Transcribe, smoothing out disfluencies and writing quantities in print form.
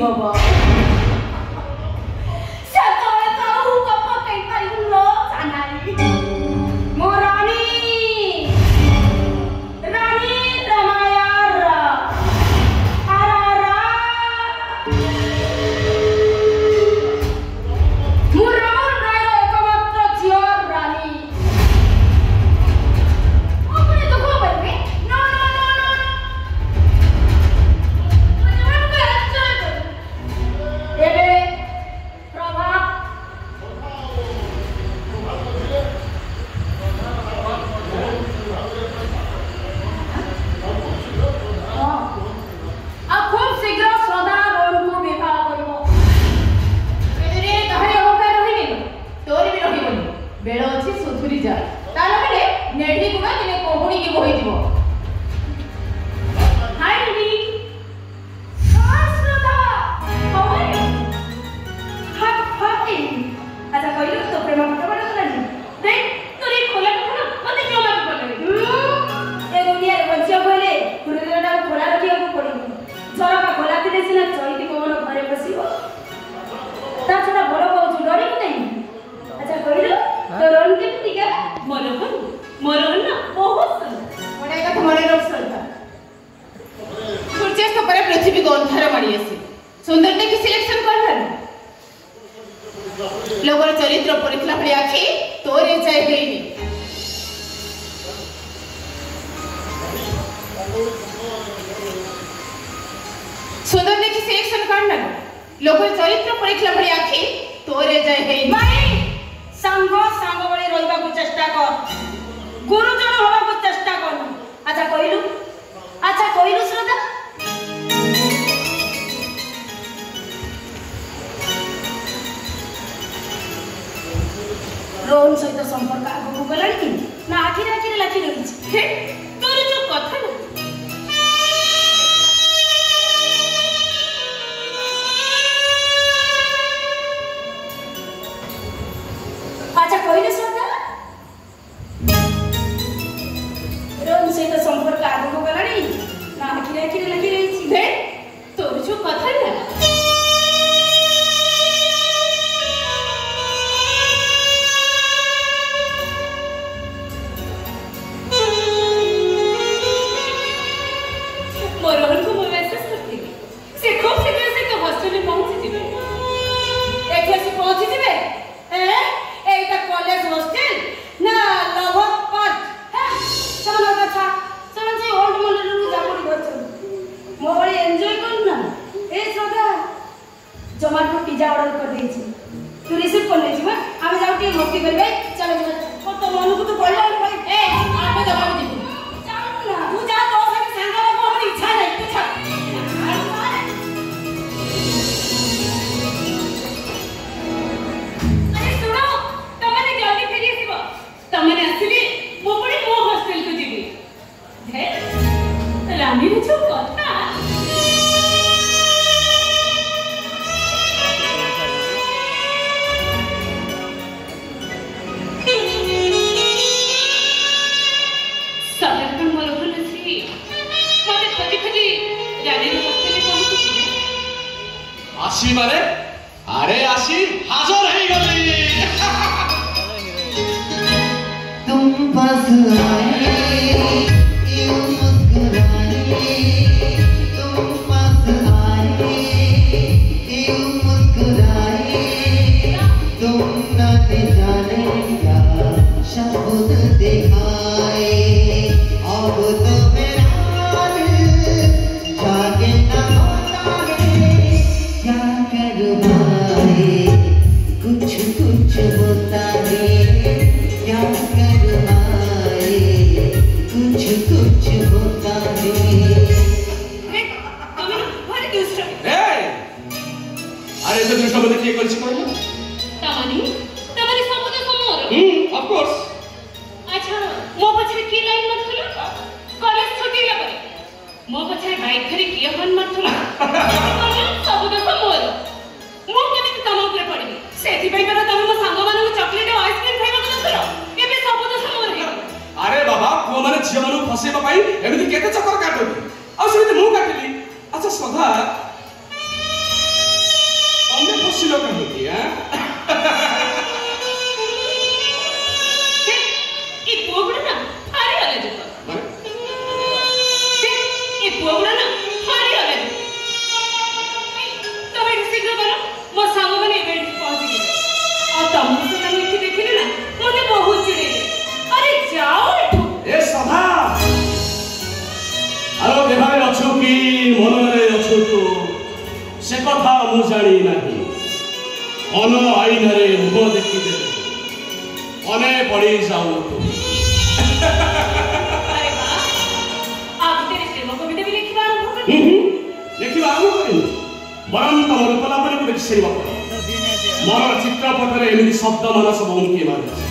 हवा बेल अच्छी सुधुरी जा तार बेले नेडी गुना दिने कोहुणी की बोही दिबो हाय नेडी श्रद्धा हाउ आर यू हाय अच्छा कहिलो तो प्रेम फटो बड़ करनी देख तोरी खोला कखनो मते क्यों मार पड़ले ए दुनिया रे बच्चा बोले खुरेला खोला रखिया को पड़ी झरका खोला दिले सिना चैती कोन घरे बसिबो ता छोटा बड़ कहू डरी नहीं अच्छा कहिलो तो रोन के टिका मोरहन ना बहुत सुंदर बड़ा का तुम्हारे रोग सुंदर सूर्यास्त पर पृथ्वी को अंधार मारी आसी सुंदर देखि सिलेक्शन करला लोगर चरित्र परीक्षा पड़ी आखी तोरे जाय गईनी सुंदर देखि सिलेक्शन करला लोगर चरित्र परीक्षा पड़ी आखी तोरे जाय गईनी माई सांग सांग बळे रहबा को चेष्टा कर गुरुजन होबा को चेष्टा कर अच्छा कहिलु श्रद्धा रोहन सहित संपर्क आगु गलानी ना आखिर आखिर लाखि रहिछि हे तोर जो कथा न अच्छा कहिलु श्रद्धा रोहन सहित संपर्क आगु गलानी ना आखिर आखिर लाखि रहिछि हे तोर जो कथा न जोमाटो पिज्जा ऑर्डर कर देछि तू रिसीव कर ले छिबा हम जाउ के मस्ती करबे चलो को तो मन को तो पड़ला ए आबे जवाब दे चल ना तू जा तो संग संग को हमर इच्छा नहीं तू छा अरे सुनो तमने जल्दी फेरी आसीबो तमने आसीबी मो पड़ी मो हॉस्टल को जीबी हे रानी छु कथा आशी मारे अरे आशी हाजर है गली तुम पास आए यूं मुस्कुराए तुम पास आए यूं मुस्कुराए तुम न जाने क्या शब्द दिखाए अब तो मेरा दिल जागे ना कुछ कुछ होता है क्या करवाए कुछ कुछ होता है अरे तो दुष्ट बने किए करछि कहलो तमारी सबद समोर ऑफ कोर्स अच्छा मो पछरे की लाइन मरथुला कॉलेज छुटी ला परे मो पछरे बाइक धरि किए हन मरथुला सबद समोर मो केमिति तम ऊपर पड़ी सेति भाई पर तम मो संग मानु चॉकलेट और आइसक्रीम खाइबा को नथलो केबे सबद समोर हे अरे बाबा को माने झिया मानु फसेबा पाई एमिति केते चक्कर काटो आ सेति मु काटली अच्छा सदा ଅଛୁତୁ ସେ କଥା ମୁଁ ଜାଣି ନାହିଁ ଅନ ଆଇନରେ ମୁହ ଦେଖିଦେଲେ ଅନେ ପଡ଼ି ଯାଉ अरे वाह आप तेरे प्रेम कविता भी लिखवा आरंभ कर ଦେଖିବା ଆରମ୍ଭ କରିନି ବରଂ ତମ ରୂପଲାବଣୀକୁ ଦେଖି ସାରିବା ପରେ ମୋର ଚିତ୍ରପଟରେ ଏମିତି ଶବ୍ଦ ମାନ ସବୁ ଉଙ୍କି ମାରୁଛି।